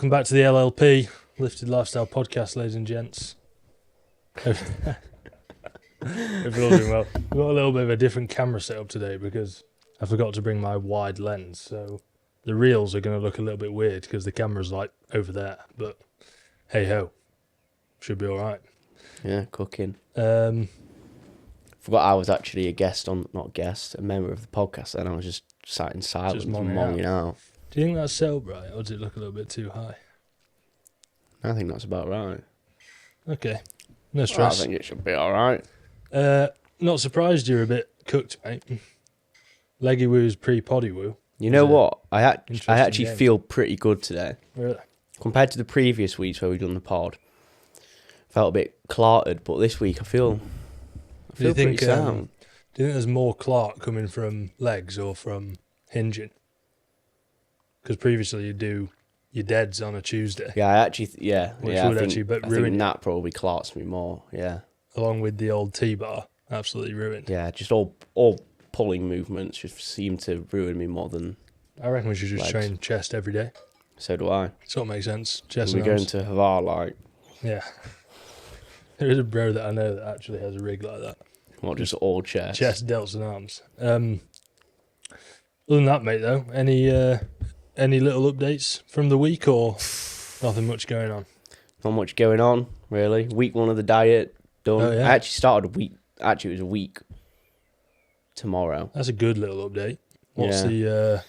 Welcome back to the LLP, Lifted Lifestyle Podcast, ladies and gents. Hope you're all doing well. We've got a little bit of a different camera setup today because I forgot to bring my wide lens, so the reels are going to look a little bit weird because the camera's like over there, but hey ho, should be alright. Yeah, cooking. Um, Forgot I was actually a member of the podcast, and I was just sat in silence, monging out. Do you think that's set up right, or does it look a little bit too high? I think that's about right. Okay, no stress. I think it should be alright. Not surprised you're a bit cooked, mate. Leggy Woo's pre-poddy woo. You know what? I actually game. feel pretty good today. Really? Compared to the previous weeks where we've done the pod. Felt a bit clarted, but this week I feel pretty sound. Do you think there's more Clark coming from legs or from hinging? Because previously you do your deads on a Tuesday. Yeah, I think that probably clarts me more, yeah. Along with the old T-bar, absolutely ruined. Yeah, just all pulling movements just seem to ruin me more than I reckon we should just legs. Train chest every day. So do I. Sort of makes sense. Chest We're and going arms. to Havar, like. Yeah. There is a bro that I know that actually has a rig like that. What, just all chest? Chest, delts and arms. Other than that, mate, though, any little updates from the week or nothing much going on? Not much going on, really. Week 1 of the diet, done. Oh, yeah. I actually started it was a week tomorrow. That's a good little update. What's I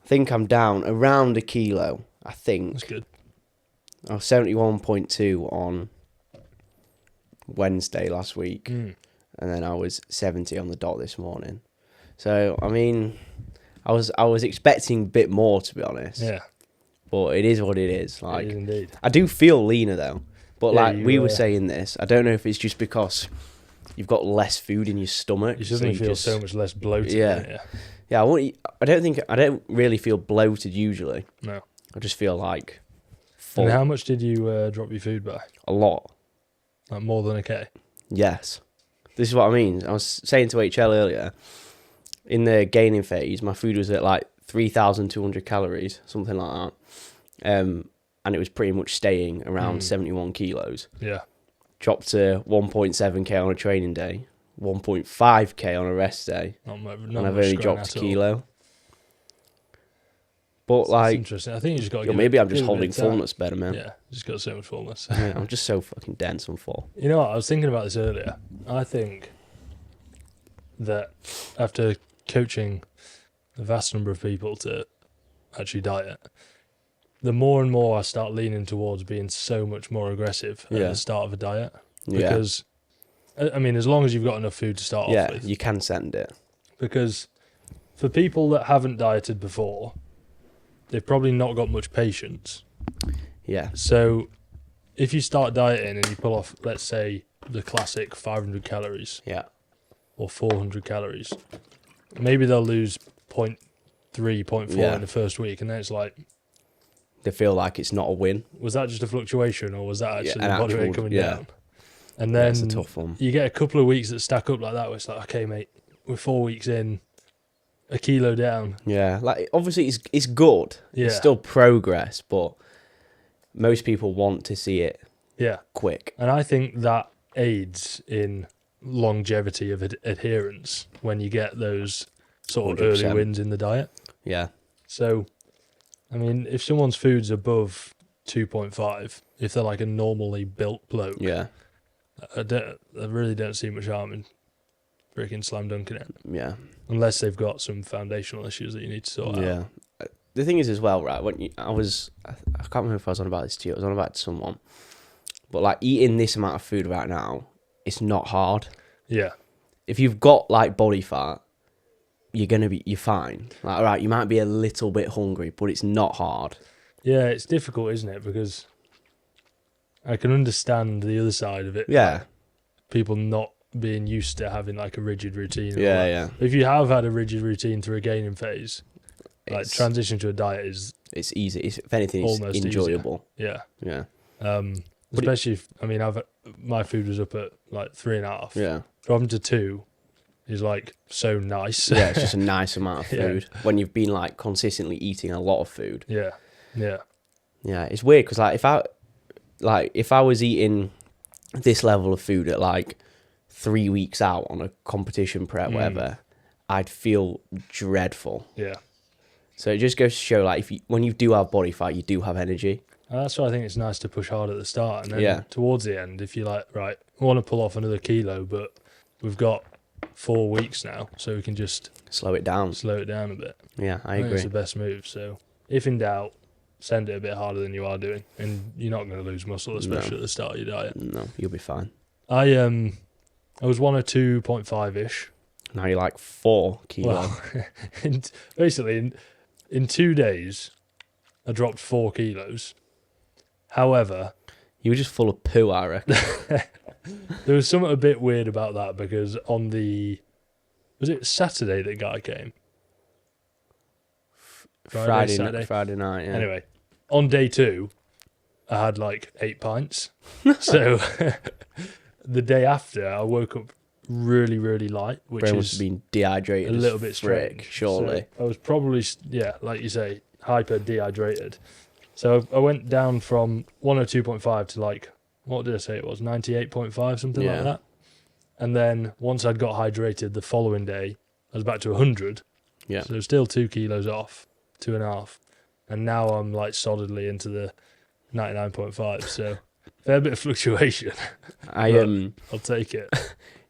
think I'm down around a kilo, I think. That's good. I was 71.2 on Wednesday last week, and then I was 70 on the dot this morning. So, I mean, I was expecting a bit more, to be honest. Yeah. But it is what it is. Like, it is indeed. I do feel leaner, though. But, Yeah, like, we were saying this, I don't know if it's just because you've got less food in your stomach. You suddenly feel so much less bloated. Yeah. Yeah, I don't really feel bloated usually. No. I just feel like full. And how much did you drop your food by? A lot. Like more than a K? Yes. This is what I mean. I was saying to HL earlier, in the gaining phase, my food was at like 3,200 calories, something like that. And it was pretty much staying around 71 kilos. Yeah. Dropped to 1.7k on a training day, 1.5k on a rest day, Not and I've only dropped a kilo. But That's like, interesting. I think you just got to maybe I'm just holding fullness better, man. Yeah, just got so much fullness. Yeah, I'm just so fucking dense and full. You know what? I was thinking about this earlier. I think that after coaching a vast number of people to actually diet, the more and more I start leaning towards being so much more aggressive at the start of a diet. Because, I mean, as long as you've got enough food to start off with. Yeah, you can send it. Because for people that haven't dieted before, they've probably not got much patience. Yeah. So if you start dieting and you pull off, let's say, the classic 500 calories or 400 calories, maybe they'll lose 0.3, 0.4 in the first week, and then it's like... They feel like it's not a win. Was that just a fluctuation, or was that actually the body weight coming down? And then that's a tough one. You get a couple of weeks that stack up like that, where it's like, okay, mate, we're 4 weeks in, a kilo down. Yeah, like obviously it's good. Yeah. It's still progress, but most people want to see it quick. And I think that aids in longevity of adherence when you get those sort of 100%. early wins in the diet. Yeah. So, I mean, if someone's food's above 2.5, if they're like a normally built bloke, I really don't see much harm in freaking slam dunking it. Yeah. Unless they've got some foundational issues that you need to sort out. Yeah. The thing is as well, right, I can't remember if I was on about this to you, I was on about it to someone, but like eating this amount of food right now, it's not hard. Yeah. If you've got like body fat, you're fine. Like, all right, you might be a little bit hungry, but it's not hard. Yeah, it's difficult, isn't it? Because I can understand the other side of it. Yeah. Like people not being used to having like a rigid routine. Yeah. If you have had a rigid routine through a gaining phase, like transition to a diet is... It's easy. If anything, it's almost enjoyable. Easier. Yeah. Especially if, I mean, my food was up at like 3.5. Yeah. Dropping to 2 is like so nice. Yeah, it's just a nice amount of food when you've been like consistently eating a lot of food. Yeah. Yeah, it's weird because if I was eating this level of food at like 3 weeks out on a competition prep, whatever, I'd feel dreadful. Yeah. So it just goes to show, like, when you do have body fat, you do have energy. And that's why I think it's nice to push hard at the start, and then towards the end, if you're like, right, I want to pull off another kilo, but we've got 4 weeks now, so we can just slow it down a bit. Yeah, I think agree. it's the best move. So if in doubt, send it a bit harder than you are doing, and you're not going to lose muscle, especially at the start of your diet. No, you'll be fine. I was 102.5 ish. Now you're like 4 kilo. Well, basically in 2 days, I dropped 4 kilos. However, you were just full of poo, I reckon. there was something a bit weird about that, because on was it Saturday that guy came? Friday night, yeah. Anyway, on day 2, I had like 8 pints. So the day after, I woke up really, really light, which Brain must have been dehydrated. A little bit strange, surely. So I was probably, like you say, hyper dehydrated. So I went down from 102.5 to like, what did I say it was? 98.5, something like that. And then once I'd got hydrated the following day, I was back to 100. Yeah. So still 2 kilos off, 2.5. And now I'm like solidly into the 99.5. So fair bit of fluctuation. I'll take it.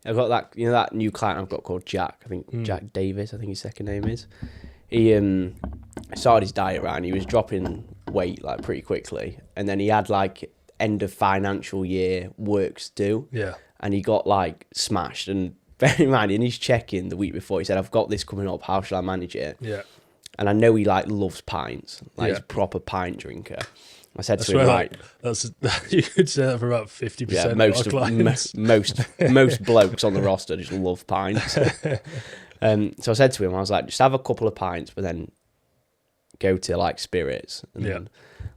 I've got that new client I've got called Jack. I think Jack Davis, I think his second name is. He started his diet right, and he was dropping weight like pretty quickly, and then he had like end of financial year works due. Yeah. And he got like smashed. And bear in mind, in his check-in the week before, he said, "I've got this coming up. How shall I manage it?" Yeah. And I know he like loves pints, like he's a proper pint drinker. I said to him, like, you could say that for about 50% of our clients. most blokes on the roster just love pints. So I said to him, I was like, just have a couple of pints, but then go to like spirits and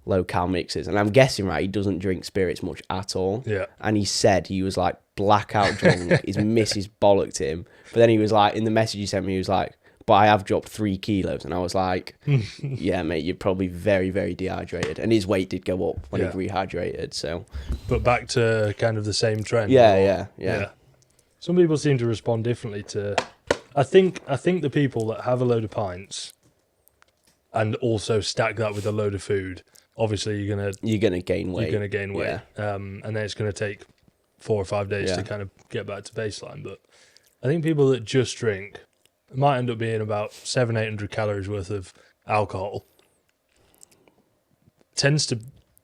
low cal mixes. And I'm guessing, right, he doesn't drink spirits much at all. Yeah. And he said he was like blackout drunk. His missus bollocked him. But then he was like, in the message he sent me, he was like, but I have dropped 3 kilos. And I was like, yeah, mate, you're probably very, very dehydrated. And his weight did go up when he rehydrated. So, but back to kind of the same trend. Yeah. Some people seem to respond differently to. I think the people that have a load of pints and also stack that with a load of food, obviously you're gonna gain weight. Yeah. And then it's gonna take 4 or 5 days to kind of get back to baseline. But I think people that just drink, it might end up being about 700-800 calories worth of alcohol. Tends to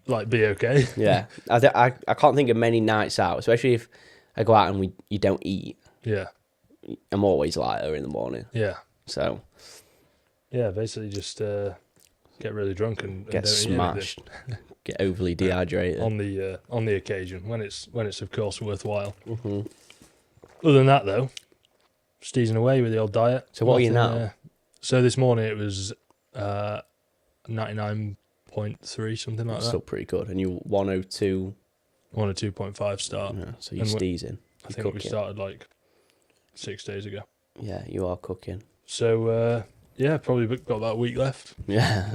like be okay. Yeah, I can't think of many nights out, especially if I go out and you don't eat. Yeah, I'm always lighter in the morning. Yeah. So. Yeah, basically just get really drunk and get don't smashed, get overly dehydrated on the occasion when it's of course worthwhile. Mm-hmm. Other than that, though, just easing away with the old diet. So what are you now? So this morning it was 99.3, something like that. Still pretty good. And you 102. 102.5 start. Yeah, so you're steezing. I think we started like 6 days ago. Yeah, you are cooking. So probably got about a week left. Yeah.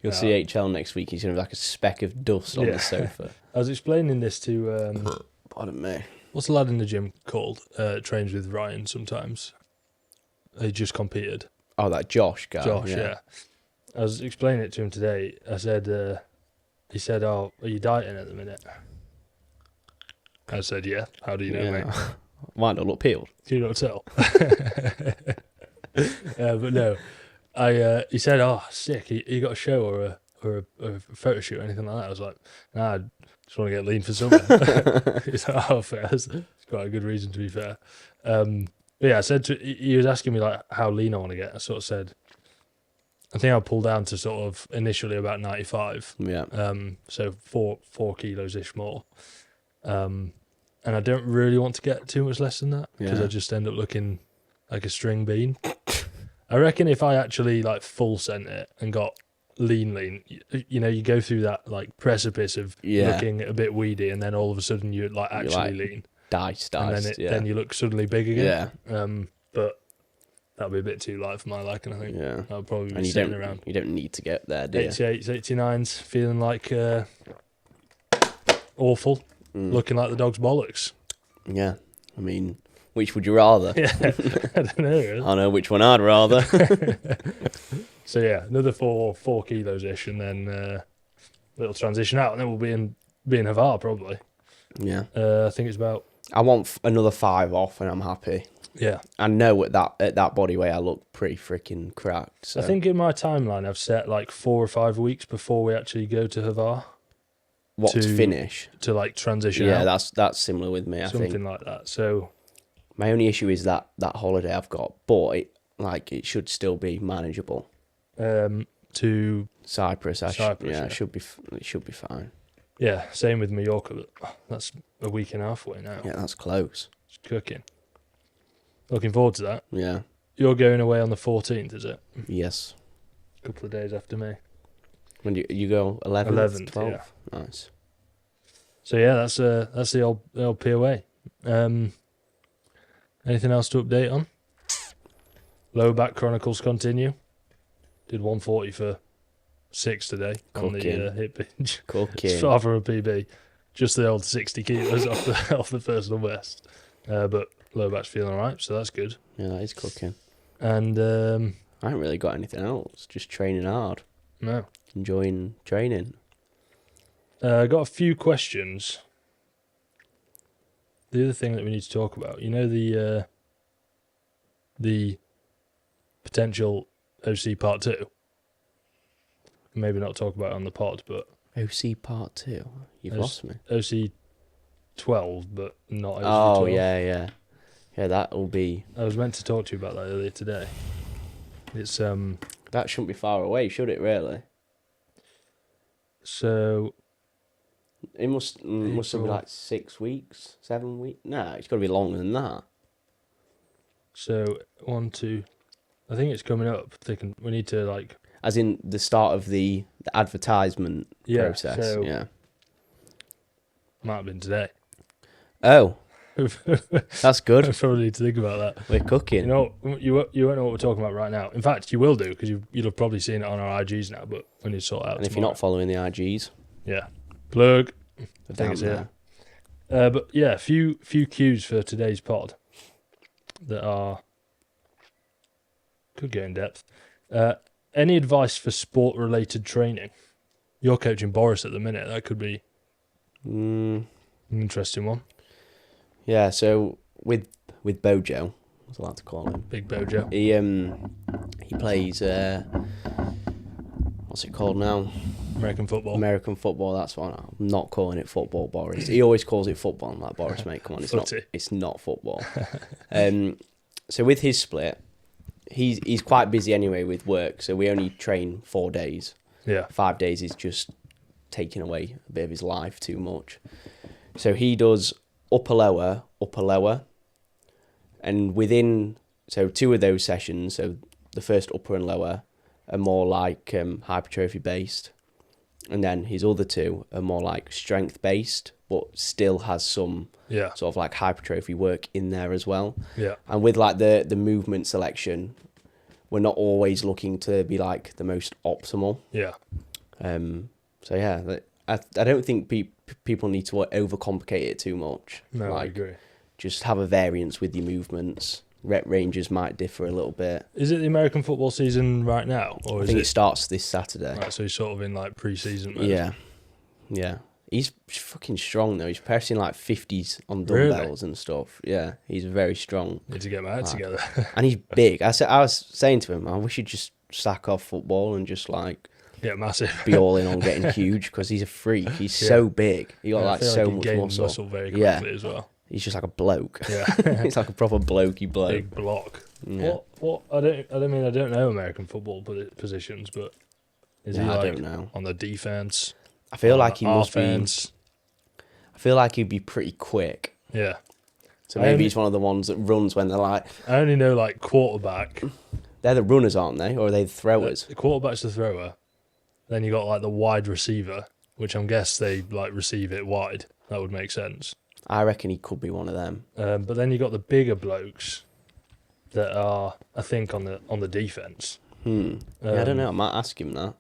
You'll see HL next week. He's going to be like a speck of dust on the sofa. I was explaining this to pardon me. What's the lad in the gym called? Trains with Ryan sometimes. He just competed. Oh, that Josh guy. Josh, yeah. I was explaining it to him today. I said, he said, "Oh, are you dieting at the minute?" I said, "Yeah." How do you know, mate? Might not look peeled. Do you not tell? But no, he said, "Oh, sick. You got a show or a photo shoot or anything like that?" I was like, "Nah, I just want to get lean for summer." He's like, "Oh, fair. It's quite a good reason, to be fair." But yeah, I said he was asking me like how lean I want to get. I sort of said, I think I'll pull down to sort of initially about 95. Yeah. So 4 kilos ish more. And I don't really want to get too much less than that because I just end up looking like a string bean. I reckon if I actually like full sent it and got lean, you go through that like precipice of looking a bit weedy, and then all of a sudden you're like actually lean. Diced, and then you look suddenly big again. Yeah. But that'd be a bit too light for my liking, I think. Yeah. I'll probably be And sitting around. You don't need to get there, do you? 88s, 89s, feeling like awful, looking like the dog's bollocks. Yeah. I mean, which would you rather? Yeah, I don't know. Really. I know which one I'd rather. So yeah, another 4 kilos ish, and then little transition out, and then we'll be in Havar probably. Yeah. I think it's about. I want another 5 off, and I'm happy. Yeah. I know at that body weight, I look pretty freaking cracked. So. I think in my timeline, I've set like 4 or 5 weeks before we actually go to Havar. What to finish? To like transition. Yeah, out. that's similar with me. Something like that. So. My only issue is that holiday I've got, but it should still be manageable. To Cyprus, yeah. it should be fine. Yeah, same with Mallorca, but that's a week and a half away now. Yeah, that's close. It's cooking. Looking forward to that. Yeah. You're going away on the 14th, is it? Yes. A couple of days after me. When do you go? 11th, 12th? Yeah. Nice. So yeah, that's the old POA. Anything else to update on? Low back chronicles continue. Did 140 for 6 today on the hip hinge. Cooking. It's far from a PB. Just the old 60 kilos off the personal best. But low back's feeling alright, so that's good. Yeah, that is cooking. And I haven't really got anything else. Just training hard. No. Enjoying training. I got a few questions. The other thing that we need to talk about, you know, the potential OC Part 2. Maybe not talk about it on the pod, but... OC Part 2? You've lost me. OC 12, but not OC 12. Oh, yeah. Yeah, that will be... I was meant to talk to you about that earlier today. It's... That shouldn't be far away, should it, really? So... It must have been like 6 weeks, 7 weeks. No, it's got to be longer than that. So 1, 2, I think it's coming up. We need to like, as in the start of the advertisement process. So yeah, might have been today. Oh, that's good. I probably need to think about that. We're cooking. You know, you won't know what we're talking about right now. In fact, you will do because you'll have probably seen it on our IGs now. But we need to sort it out. And if you're not following the IGs, yeah. Plug. I think it's here. But yeah, few cues for today's pod that could go in depth. Any advice for sport-related training? You're coaching Boris at the minute. That could be an interesting one. Yeah. So with Bojo, what's I like to call him, Big Bojo. He plays. What's it called now? American football. That's one. I'm not calling it football, Boris. He always calls it football. I'm like, Boris, mate, come on, it's not football. So with his split, he's quite busy anyway with work. So we only train 4 days. Yeah. 5 days is just taking away a bit of his life too much. So he does upper lower, and within 2 of those sessions, so the first upper and lower, are more like hypertrophy based, and then his other 2 are more like strength based, but still has some sort of like hypertrophy work in there as well. Yeah. And with like the movement selection, we're not always looking to be like the most optimal. Yeah. So yeah, I don't think people need to overcomplicate it too much. No, I agree. Just have a variance with your movements. Rep ranges might differ a little bit. Is it the American football season right now, or I think it starts this Saturday? Right, so he's sort of in like pre-season mode. Yeah. He's fucking strong though. He's pressing like 50s on dumbbells and stuff. Yeah, he's very strong. Need to get my head together. And he's big. I was saying to him, I wish he'd just sack off football and just like get massive. Be all in on getting huge because he's a freak. He's so big. He got like so much muscle very quickly as well. He's just like a bloke. Yeah. He's like a proper blokey bloke. Big block. Yeah. What? I don't know American football positions, but is he like I don't know. On the defense? I feel like he must offense? I feel like he'd be pretty quick. Yeah. So maybe he's one of the ones that runs when they're like... I only know like quarterback. They're the runners, aren't they? Or are they the throwers? The quarterback's the thrower. Then you got like the wide receiver, which I'm guess they like receive it wide. That would make sense. I reckon he could be one of them. But then you got the bigger blokes. that are, I think, on the defense. Yeah, I don't know. I might ask him that.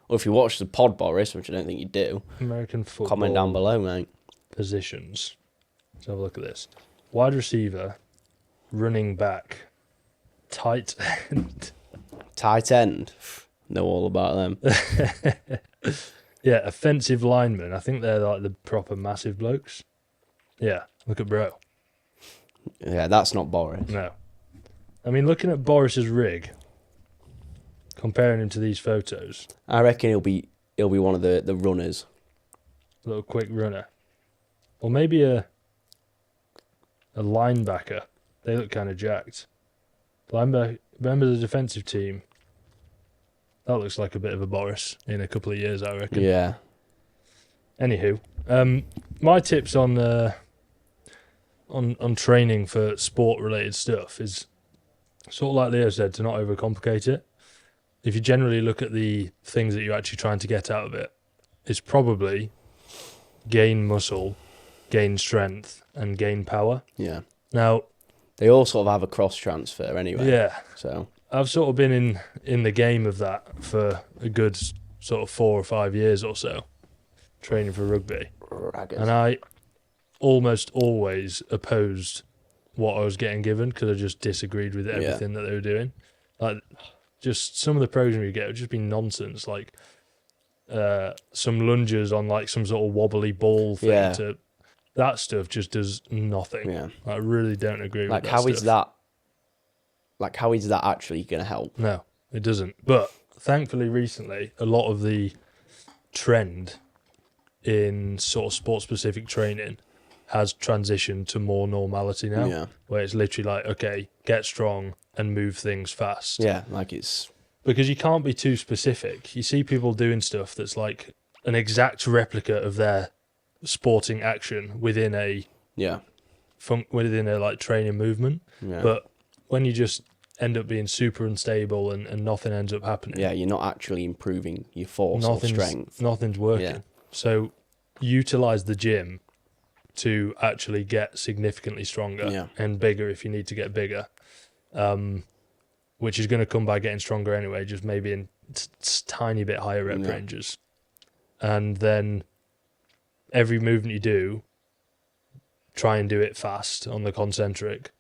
Or if you watch the pod, Boris, which I don't think you do, American football. comment down below, mate. Positions. Let's have a look at this. Wide receiver, running back, tight end. Tight end. Know all about them. Yeah, offensive linemen. I think they're like the proper massive blokes. Yeah, look at bro. Yeah, that's not Boris. No. I mean, looking at Boris's rig, comparing him to these photos, I reckon he'll be one of the runners. a little quick runner. Or maybe a linebacker. They look kind of jacked. Remember the defensive team? That looks like a bit of a Boris in a couple of years, I reckon. Yeah. Anywho, my tips on training for sport-related stuff is sort of like Leo said, to not overcomplicate it. If you generally look at the things that you're actually trying to get out of it, it's probably gain muscle, gain strength, and gain power. Yeah. Now, they all sort of have a cross transfer anyway. Yeah. So I've sort of been in the game of that for a good sort of 4 or 5 years or so, training for rugby. And I almost always opposed what I was getting given because I just disagreed with everything that they were doing. Like, just some of the programs you get would just be nonsense, like some lunges on like some sort of wobbly ball thing. Yeah. That stuff just does nothing. Yeah. I really don't agree with that. How is that actually going to help? No, it doesn't. But thankfully recently, a lot of the trend in sort of sport-specific training has transitioned to more normality now. Yeah. Where it's literally like, okay, get strong and move things fast. Yeah, like it's... Because you can't be too specific. You see people doing stuff that's like an exact replica of their sporting action within a like training movement. Yeah. But when you just end up being super unstable and nothing ends up happening. Yeah, you're not actually improving your force or strength. Nothing's working. Yeah. So utilize the gym to actually get significantly stronger and bigger if you need to get bigger, which is going to come by getting stronger anyway, just maybe in tiny bit higher rep ranges. And then every movement you do, try and do it fast on the concentric.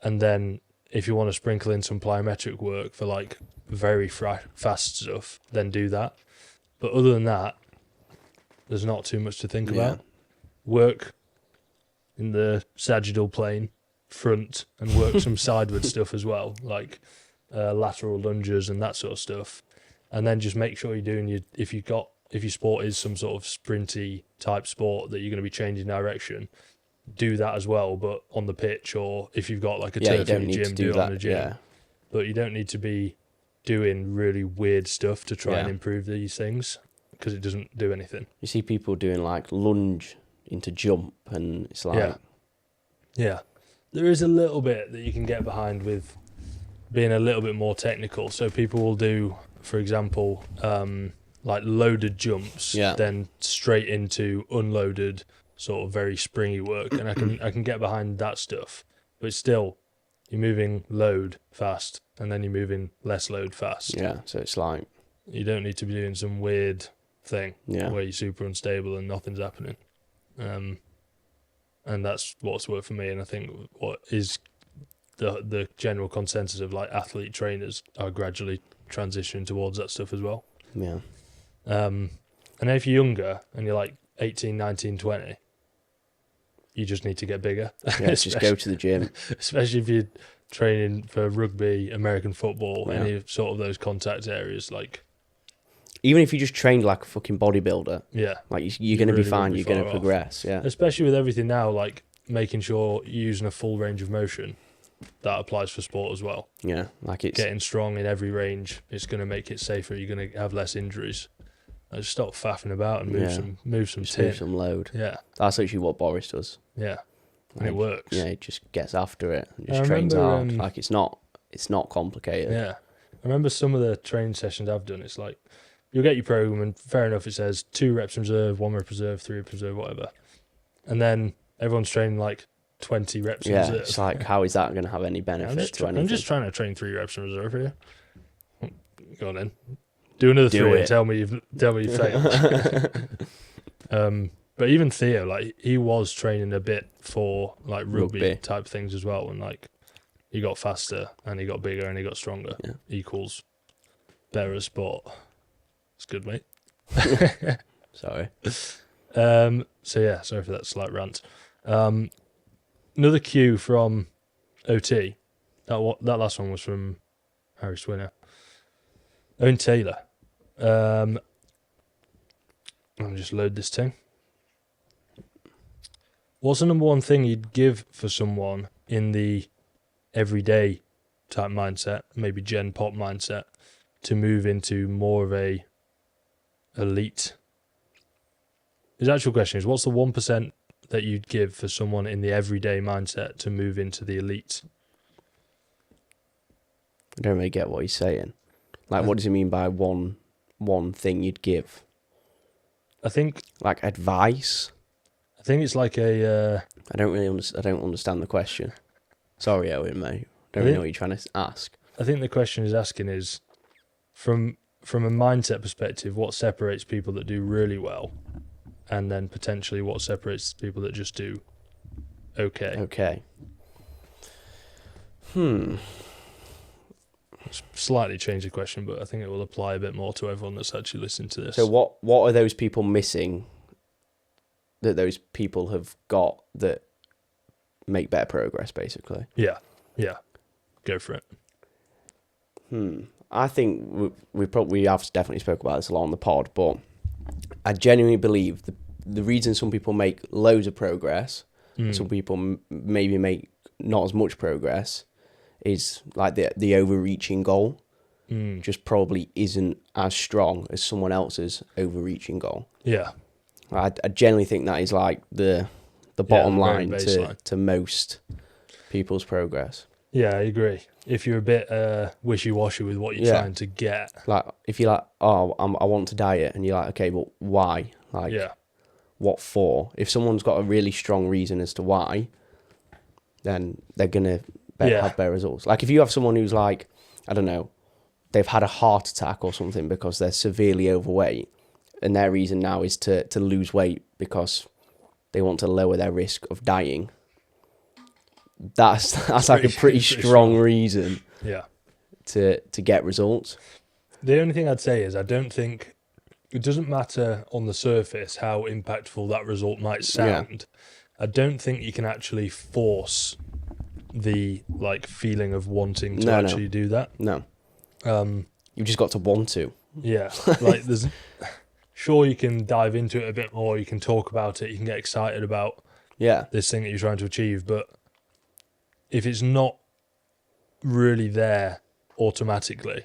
And then if you want to sprinkle in some plyometric work for like very fast stuff, then do that. But other than that, there's not too much to think about. Work in the sagittal plane front and work some sideward stuff as well, like lateral lunges and that sort of stuff. And then just make sure you're doing if your sport is some sort of sprinty type sport that you're going to be changing direction, do that as well, but on the pitch, or if you've got like a turf in your gym, do it on the gym. Yeah. But you don't need to be doing really weird stuff to try and improve these things, because it doesn't do anything. You see people doing like lunge into jump, and it's like... Yeah. There is a little bit that you can get behind with being a little bit more technical. So people will do, for example, like loaded jumps, then straight into unloaded, sort of very springy work, and I can get behind that stuff. But still, you're moving load fast, and then you're moving less load fast. Yeah, so it's like... You don't need to be doing some weird thing where you're super unstable and nothing's happening. And that's what's worked for me, and I think what is the general consensus of like athlete trainers are gradually transitioning towards that stuff as well. Yeah. And if you're younger and you're like 18, 19, 20, you just need to get bigger. Yeah, just go to the gym. Especially if you're training for rugby, American football, any sort of those contact areas. Like, even if you just trained like a fucking bodybuilder, like you're going to really be fine. You're going to progress. Yeah. Especially with everything now, like making sure you're using a full range of motion. That applies for sport as well. Yeah, like it's getting strong in every range. It's going to make it safer. You're going to have less injuries. Just stop faffing about and move some tin. Move some load. Yeah, that's actually what Boris does. Yeah, and it works. Yeah, he just gets after it and just trains hard. Like it's not complicated. Yeah, I remember some of the training sessions I've done. It's like you'll get your program, and fair enough, it says 2 reps in reserve, 1 rep reserve, 3 reps reserve, whatever, and then everyone's training like 20 reps in Yeah, reserve. it's like, how is that going to have any benefit to anything? I'm just trying to train 3 reps in reserve here. Go on then. Do another Do 3 it. and tell me you've failed. But even Theo, like, he was training a bit for like rugby type things as well, and like he got faster and he got bigger and he got stronger. Yeah. Equals better at sport. It's good, mate. Sorry. So yeah, sorry for that slight rant. Another cue from OT. That last one was from Harry Swinner. Owen Taylor. Let me just load this thing. What's the number one thing you'd give for someone in the everyday type mindset, maybe Gen Pop mindset, to move into more of a elite? His actual question is, what's the 1% that you'd give for someone in the everyday mindset to move into the elite? I don't really get what he's saying. Like, what does he mean by one thing you'd give? I think Like advice? I think it's like a... I don't understand the question. Sorry, Owen, mate. Don't really know what you're trying to ask. I think the question he's asking is, from a mindset perspective, what separates people that do really well, and then potentially what separates people that just do okay. Okay. Slightly change the question, but I think it will apply a bit more to everyone that's actually listening to this. So what are those people missing that those people have got that make better progress, basically? Yeah. Go for it. I think we have definitely spoke about this a lot on the pod, but I genuinely believe the reason some people make loads of progress, and some people maybe make not as much progress, is like the overreaching goal just probably isn't as strong as someone else's overreaching goal. Yeah. I generally think that is like the bottom line to most people's progress. Yeah, I agree. If you're a bit wishy-washy with what you're trying to get. Like, if you're like, I want to diet, and you're like, okay, but why? Like, what for? If someone's got a really strong reason as to why, then they're going to have better results. Like, if you have someone who's like, I don't know, they've had a heart attack or something because they're severely overweight, and their reason now is to lose weight because they want to lower their risk of dying. That's like a pretty strong reason to get results. The only thing I'd say is I don't think it doesn't matter on the surface how impactful that result might sound. I don't think you can actually force the like feeling of wanting to actually do that. No. You've just got to want to. Yeah. Like there's sure you can dive into it a bit more, you can talk about it, you can get excited about this thing that you're trying to achieve, but if it's not really there automatically,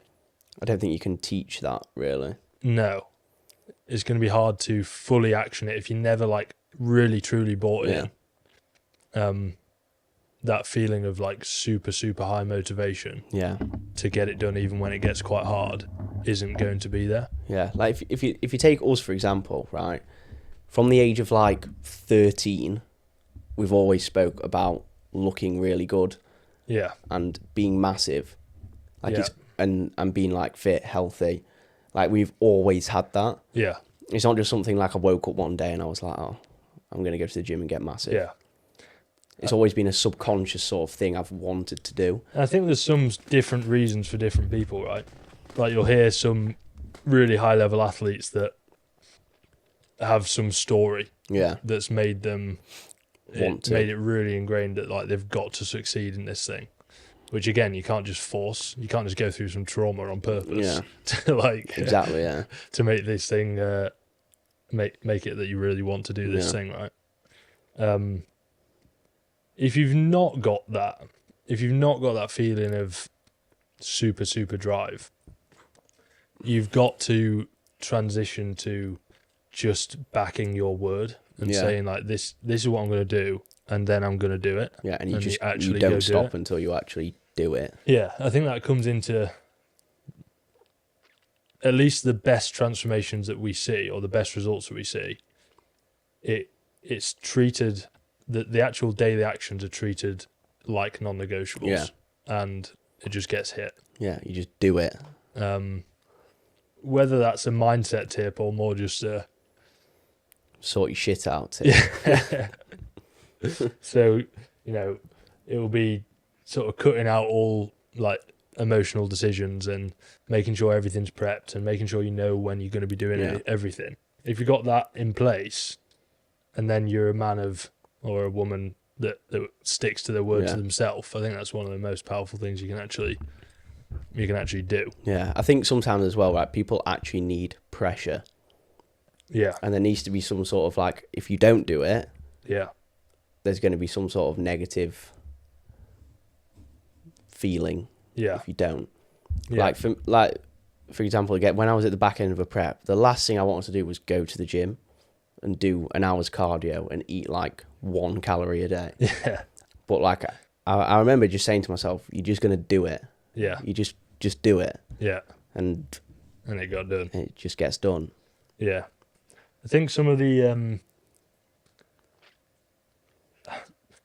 I don't think you can teach that, really. No. It's going to be hard to fully action it if you never like really truly bought in. That feeling of like super, super high motivation to get it done even when it gets quite hard isn't going to be there. Yeah, like if you take us, for example, right, from the age of like 13, we've always spoke about looking really good and being massive, like it's and being like fit, healthy. Like we've always had that. Yeah. It's not just something like I woke up one day and I was like, oh, I'm going to go to the gym and get massive. Yeah. It's always been a subconscious sort of thing I've wanted to do. I think there's some different reasons for different people, right? Like you'll hear some really high level athletes that have some story that's made them made it really ingrained that like they've got to succeed in this thing, which again you can't just force. You can't just go through some trauma on purpose to like to make this thing make it that you really want to do this thing, right? If you've not got that feeling of super, super drive, you've got to transition to just backing your word and saying like this is what I'm going to do, and then I'm going to do it. Yeah, and you don't stop until you actually do it. Yeah, I think that comes into at least the best transformations that we see or the best results that we see. It's treated the actual daily actions are treated like non-negotiables. Yeah. And it just gets hit. Yeah, you just do it. Whether that's a mindset tip or more just a... Sort your shit out. Tip. Yeah. So, it will be sort of cutting out all like emotional decisions and making sure everything's prepped and making sure you know when you're going to be doing everything. If you've got that in place, and then you're a man of or a woman that sticks to their word to themselves, I think that's one of the most powerful things you can actually do. Yeah, I think sometimes as well, right? People actually need pressure. Yeah. And there needs to be some sort of like, if you don't do it, there's going to be some sort of negative feeling. Yeah. If you don't. Yeah. For example, again, when I was at the back end of a prep, the last thing I wanted to do was go to the gym and do an hour's cardio and eat like 1 calorie a day. Yeah. But like, I remember just saying to myself, you're just going to do it. Yeah. You just do it. Yeah. And it got done. It just gets done. Yeah. I think some of the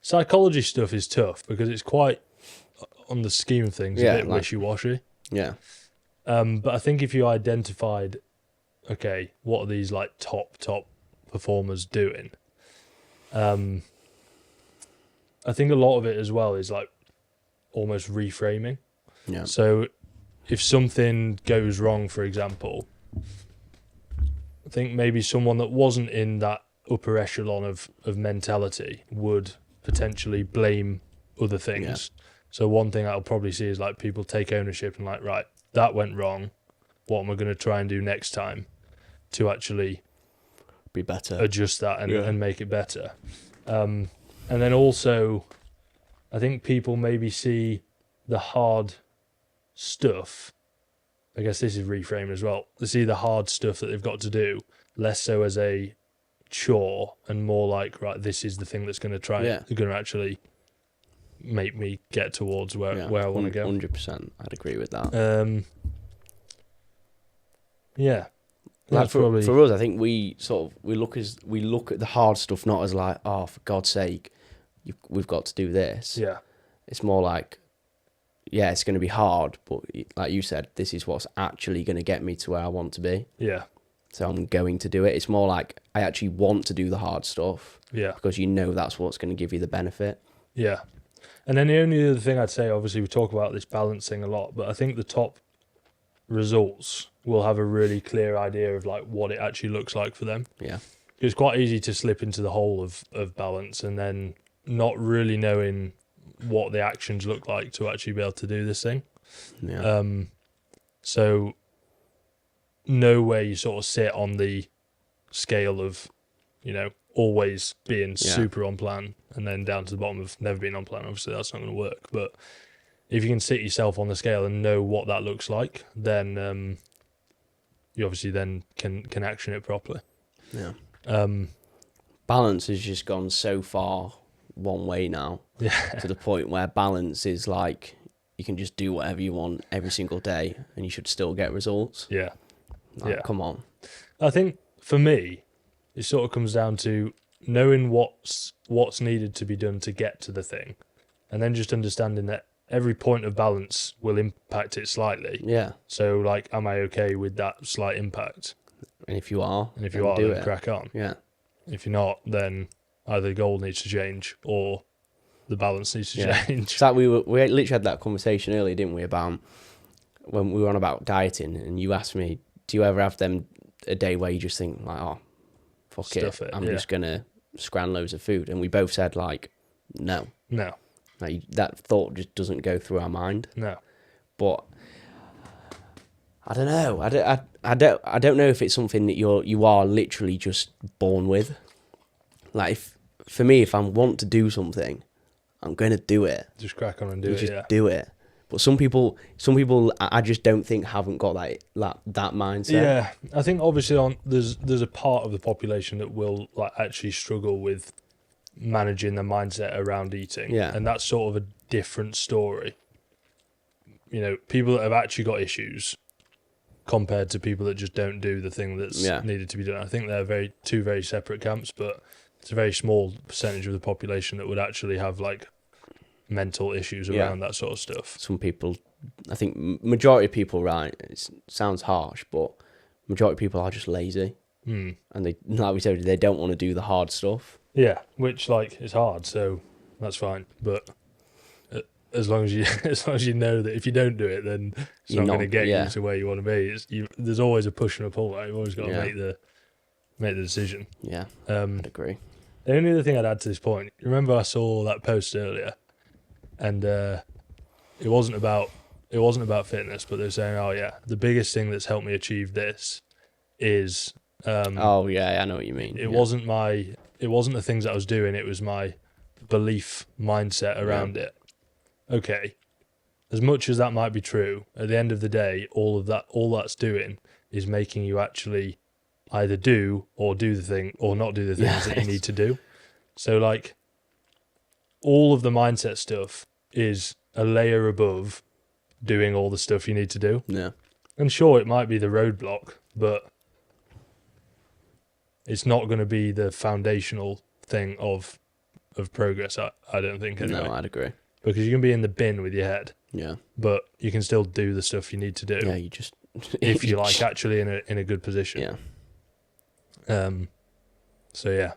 psychology stuff is tough because it's quite, on the scheme of things, a bit wishy-washy. Yeah. But I think if you identified, okay, what are these like top performers doing? I think a lot of it as well is like almost reframing. Yeah. So if something goes wrong, for example, I think maybe someone that wasn't in that upper echelon of mentality would potentially blame other things. Yeah. So one thing I'll probably see is like people take ownership and like, right, that went wrong. What am I going to try and do next time to actually be better, adjust that and make it better? And then also, I think people maybe see the hard stuff. I guess this is reframed as well. They see the hard stuff that they've got to do less so as a chore and more like, right, this is the thing that's going to going to actually make me get towards where I want to go. 100%, I'd agree with that. Yeah. Like for us, I think we look at the hard stuff not as like, oh, for God's sake, we've got to do this. Yeah. It's more like, yeah, it's going to be hard, but like you said, this is what's actually going to get me to where I want to be. Yeah. So I'm going to do it. It's more like I actually want to do the hard stuff. Yeah. Because that's what's going to give you the benefit. Yeah. And then the only other thing I'd say, obviously we talk about this balancing a lot, but I think the top results will have a really clear idea of like what it actually looks like for them. Yeah. It's quite easy to slip into the hole of balance and then not really knowing what the actions look like to actually be able to do this thing. Yeah. So know where you sort of sit on the scale of, always being super on plan and then down to the bottom of never being on plan. Obviously that's not going to work, but if you can sit yourself on the scale and know what that looks like, then you obviously then can action it properly. Yeah. Balance has just gone so far one way now. Yeah. To the point where balance is like you can just do whatever you want every single day and you should still get results. Yeah. Come on. I think for me, it sort of comes down to knowing what's needed to be done to get to the thing, and then just understanding that every point of balance will impact it slightly. Yeah. So, like, am I okay with that slight impact? And if you are, then crack on. Yeah. If you're not, then either the goal needs to change or the balance needs to change. It's like we literally had that conversation earlier, didn't we, about when we were on about dieting, and you asked me, do you ever have a day where you just think like, oh, fuck Stuff it, I'm just gonna scran loads of food? And we both said like, no, like that thought just doesn't go through our mind. No, but I don't know. I don't know if it's something that you are literally just born with. Like for me, if I want to do something, I'm going to do it. Just crack on and do it. Just do it. But some people, I just don't think haven't got that mindset. Yeah, I think obviously there's a part of the population that will like actually struggle with managing the mindset around eating. Yeah, and that's sort of a different story. People that have actually got issues compared to people that just don't do the thing that's needed to be done. I think they're two very separate camps, but it's a very small percentage of the population that would actually have like mental issues around that sort of stuff. Some people, I think majority of people, right, it sounds harsh, but majority of people are just lazy. And they, like we said, they don't want to do the hard stuff. Yeah, which like is hard, so that's fine. But as long as you know that if you don't do it, then it's not going to get you to where you want to be. There's always a push and a pull. Right? You've always got to make the decision. Yeah, I'd agree. The only other thing I'd add to this point, remember I saw that post earlier, and it wasn't about fitness, but they're saying, oh yeah, the biggest thing that's helped me achieve this is. Oh yeah, I know what you mean. It wasn't the things that I was doing. It was my belief mindset around it. Okay, as much as that might be true, at the end of the day, all that's doing is making you actually either do the thing or not do the things that you need to do. So like, all of the mindset stuff is a layer above doing all the stuff you need to do. Yeah. And sure, it might be the roadblock, but it's not going to be the foundational thing of progress, I don't think, anyway. No, I'd agree. Because you can be in the bin with your head. Yeah. But you can still do the stuff you need to do. Yeah, you just... if you're, like, actually in a good position. Yeah. So, yeah.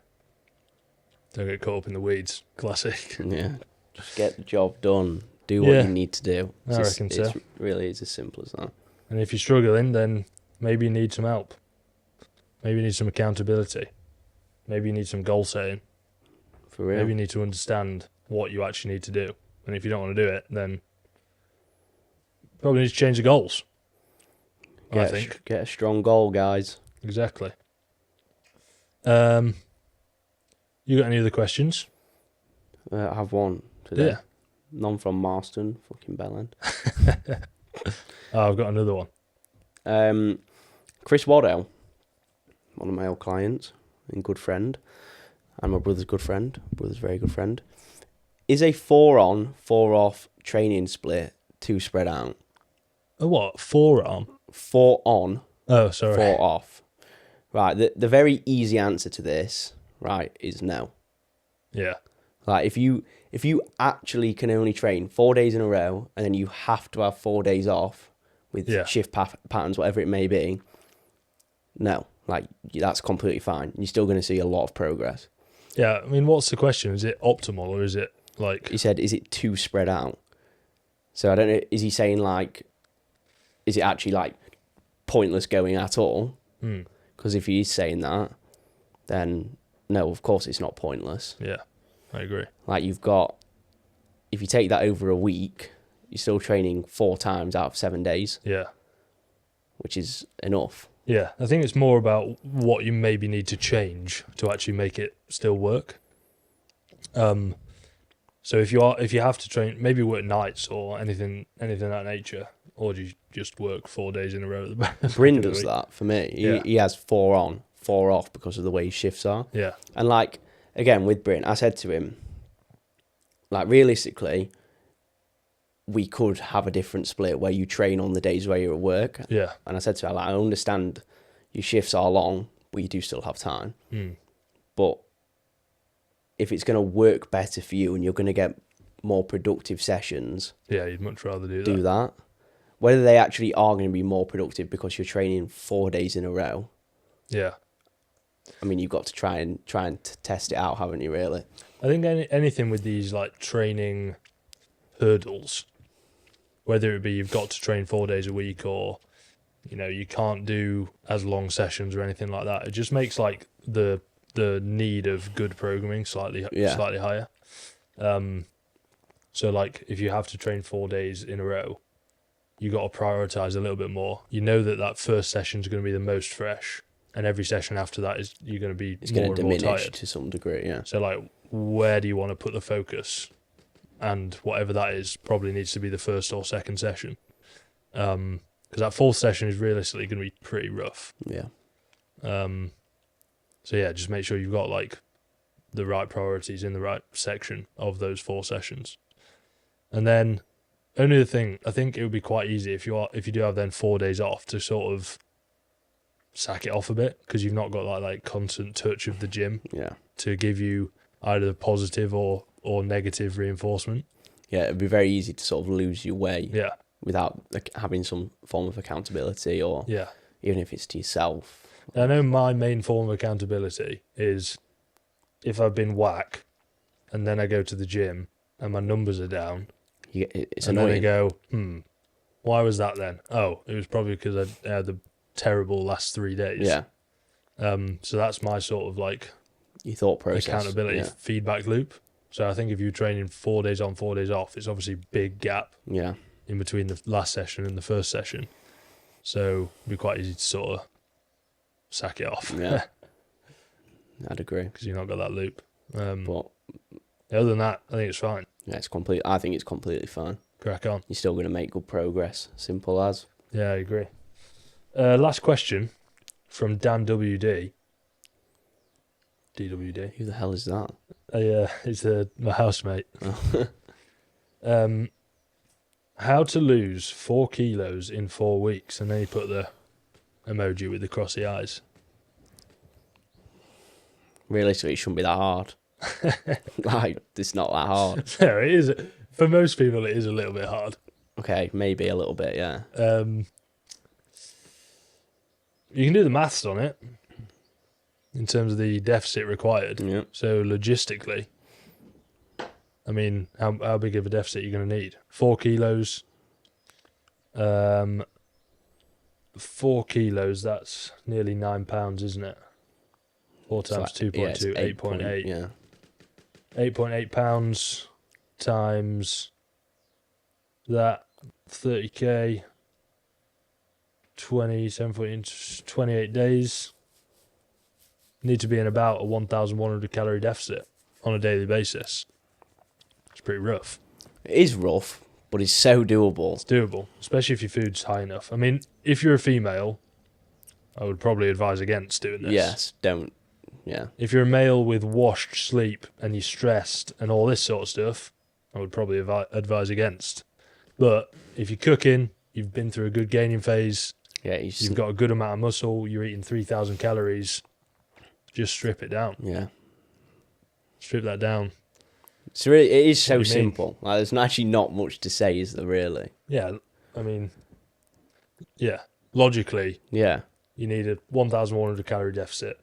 Don't get caught up in the weeds. Classic. Yeah. Just get the job done. Do what you need to do. I reckon so. It really is as simple as that. And if you're struggling, then maybe you need some help. Maybe you need some accountability. Maybe you need some goal setting. For real. Maybe you need to understand what you actually need to do. And if you don't want to do it, then probably need to change the goals. I think. Get a strong goal, guys. Exactly. You got any other questions? I have one today. Yeah. None from Marston, fucking bellend. I've got another one. Chris Waddell, one of my old clients and good friend, and my brother's good friend, brother's very good friend, is a 4-on, 4-off training split too spread out? A what? Forearm? 4 on. Oh, sorry. 4 off. Right, the very easy answer to this, right, is no. Yeah. Like, if you actually can only train 4 days in a row, and then you have to have 4 days off with shift patterns, whatever it may be, no. Like, that's completely fine. You're still going to see a lot of progress. Yeah, I mean, what's the question? Is it optimal, or is it, like... He said, is it too spread out? So, I don't know, is he saying, like, is it actually, like, pointless going at all? Because if he's saying that, then, no, of course it's not pointless. Yeah, I agree. Like, you've got... If you take that over a week, you're still training 4 times out of 7 days. Yeah. Which is enough. Yeah, I think it's more about what you maybe need to change to actually make it still work. So if you have to train, maybe work nights or anything of that nature, or do you just work 4 days in a row at the back? Bryn does that for me. He has 4 on, 4 off because of the way his shifts are. Yeah. And like, again, with Bryn, I said to him, like, realistically, we could have a different split where you train on the days where you're at work. Yeah. And I said to her, like, I understand your shifts are long, but you do still have time. But if it's going to work better for you and you're going to get more productive sessions... Yeah, you'd much rather do that. Whether they actually are going to be more productive because you're training 4 days in a row. Yeah. I mean, you've got to try and test it out, haven't you, really? I think anything with these, like, training hurdles... Whether it be you've got to train 4 days a week or, you know, you can't do as long sessions or anything like that. It just makes like the need of good programming slightly higher. So like if you have to train 4 days in a row, you got to prioritize a little bit more. You know that first session is going to be the most fresh, and every session after that is you're going to be more and more tired to some degree. Yeah. So like, where do you want to put the focus? And whatever that is probably needs to be the first or second session. Because that fourth session is realistically going to be pretty rough. Yeah. So yeah, just make sure you've got like the right priorities in the right section of those 4 sessions. And then only the thing, I think it would be quite easy if you do have then 4 days off to sort of sack it off a bit because you've not got that like constant touch of the gym Yeah. to give you either positive or negative reinforcement. Yeah, it'd be very easy to sort of lose your way Yeah. without like, having some form of accountability, or Yeah. even if it's to yourself. I know my main form of accountability is if I've been whack and then I go to the gym and my numbers are down. It's and annoying. then I go, why was that then? Oh, it was probably because I had the terrible last 3 days. Yeah. So that's my sort of like Your thought process. accountability feedback loop. So I think if you're training 4 days on, 4 days off, it's obviously a big gap Yeah. in between the last session and the first session. So it'd be quite easy to sort of sack it off. Yeah. I'd agree. Because you've not got that loop. But other than that, I think it's fine. yeah, I think it's completely fine. Crack on. You're still going to make good progress. Simple as. Yeah, I agree. Last question from Dan WD. DWD. Who the hell is that? It's my housemate. How to lose 4 kilos in 4 weeks, and then he put the emoji with the crossy eyes. Realistically, it shouldn't be that hard. Like, it's not that hard. No, it is. For most people, it is a little bit hard. Okay, maybe a little bit, yeah. You can do the maths on it in terms of the deficit required. Yeah. So logistically, I mean, how big of a deficit are you going to need? 4 kilos. 4 kilos, that's nearly 9 pounds, isn't it? 4 times 2.2, 8.8. Yeah. 8.8 pounds times that, 30k, 28 days. Need to be in about a 1,100 calorie deficit on a daily basis. It's pretty rough. It is rough, but it's so doable. It's doable, especially if your food's high enough. I mean, if you're a female, I would probably advise against doing this. Yes, don't. Yeah. If you're a male with washed sleep and you're stressed and all this sort of stuff, I would probably advise against. But if you're cooking, you've been through a good gaining phase, Yeah, you've got a good amount of muscle, you're eating 3,000 calories, just strip it down. Yeah. Strip that down. So really, it is so What do you mean? simple. Like, there's actually not much to say, is there, really? Yeah, I mean, yeah, logically, Yeah. you need a 1,100 calorie deficit,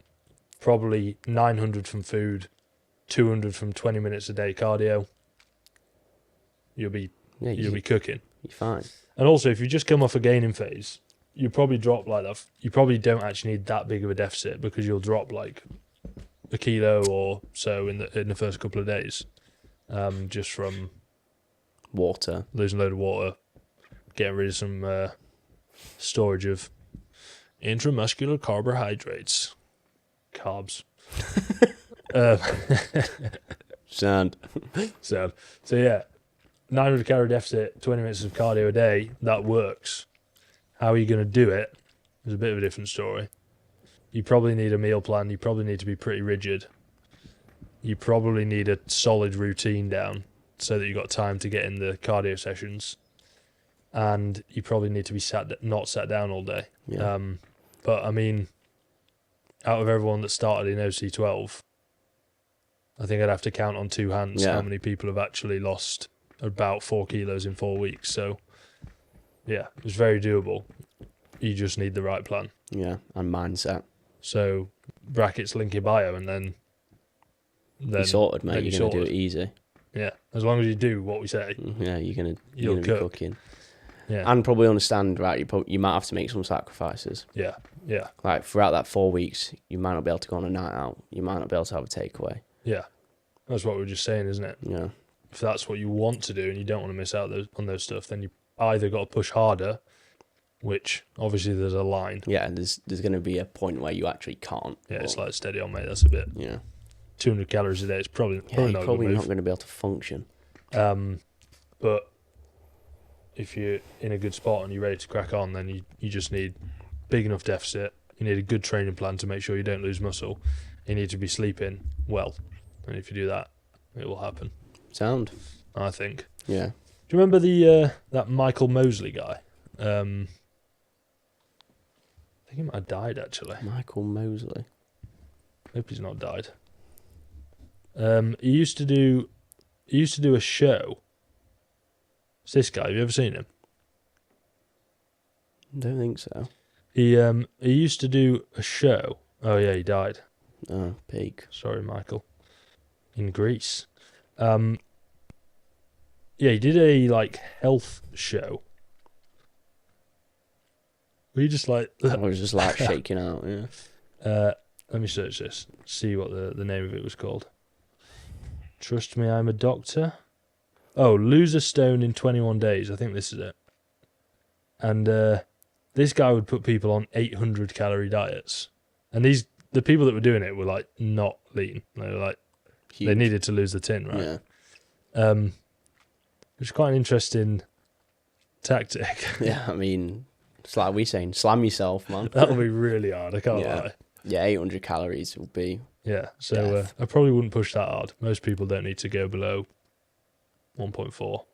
probably 900 from food, 200 from 20 minutes a day cardio. You'll be cooking. You're fine. And also, if you just come off a gaining phase, you probably drop like that. You probably don't actually need that big of a deficit because you'll drop like a kilo or so in the first couple of days, just from Water. losing a load of water, getting rid of some storage of intramuscular carbohydrates, carbs. Sound. So yeah, 900 calorie deficit, 20 minutes of cardio a day, that works. How are you going to do it is a bit of a different story. You probably need a meal plan. You probably need to be pretty rigid. You probably need a solid routine down so that you've got time to get in the cardio sessions. And you probably need to be not sat down all day. Yeah. But I mean, out of everyone that started in OC12, I think I'd have to count on 2 hands how many people have actually lost about 4 kilos in 4 weeks. So, yeah, it's very doable. You just need the right plan. Yeah, and mindset. So, brackets link your bio, and then You're sorted, mate. You're going to do it easy. Yeah, as long as you do what we say. Yeah, you're gonna be cooking. Yeah, And probably understand, right, you might have to make some sacrifices. yeah. Like, throughout that 4 weeks, you might not be able to go on a night out. You might not be able to have a takeaway. Yeah, that's what we were just saying, isn't it? Yeah. If that's what you want to do and you don't want to miss out on those stuff, then you either got to push harder, which obviously there's a line. Yeah, there's going to be a point where you actually can't. Yeah, it's like steady on, mate. That's a bit. Yeah. 200 calories a day. It's probably You're not probably a good not move. going to be able to function. But if you're in a good spot and you're ready to crack on, then you just need big enough deficit. You need a good training plan to make sure you don't lose muscle. You need to be sleeping well, and if you do that, it will happen. Sound. I think. Yeah. Do you remember the that Michael Mosley guy? I think think he might have died, actually. Michael Mosley. Hope he's not died. He used to do a show. It's this guy. Have you ever seen him? Don't think so. He used to do a show. Oh yeah, he died. Oh, pig. Sorry, Michael. In Greece. Yeah, he did a like health show. Were you just like? I was just like shaking out. Yeah. Let me search this. See what the name of it was called. Trust me, I'm a doctor. Oh, lose a stone in 21 days. I think this is it. And this guy would put people on 800 calorie diets, and the people that were doing it were like not lean. They were like Huge. they needed to lose the tin, right? Yeah. Which is quite an interesting tactic. Yeah, I mean, it's like we saying, slam yourself, man. That'll be really hard. I can't lie. Yeah, 800 calories will be. Yeah, so I probably wouldn't push that hard. Most people don't need to go below 1.4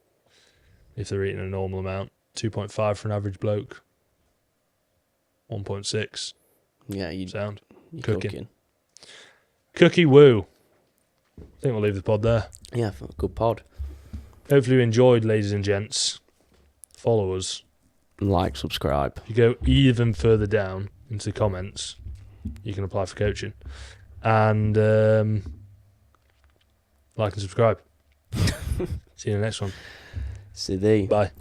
if they're eating a normal amount. 2.5 for an average bloke. 1.6. Yeah, you're cooking. Cookie woo. I think we'll leave the pod there. Yeah, good pod. Hopefully you enjoyed, ladies and gents. Follow us. Like, subscribe. If you go even further down into the comments, you can apply for coaching. And like and subscribe. See you in the next one. See thee. Bye.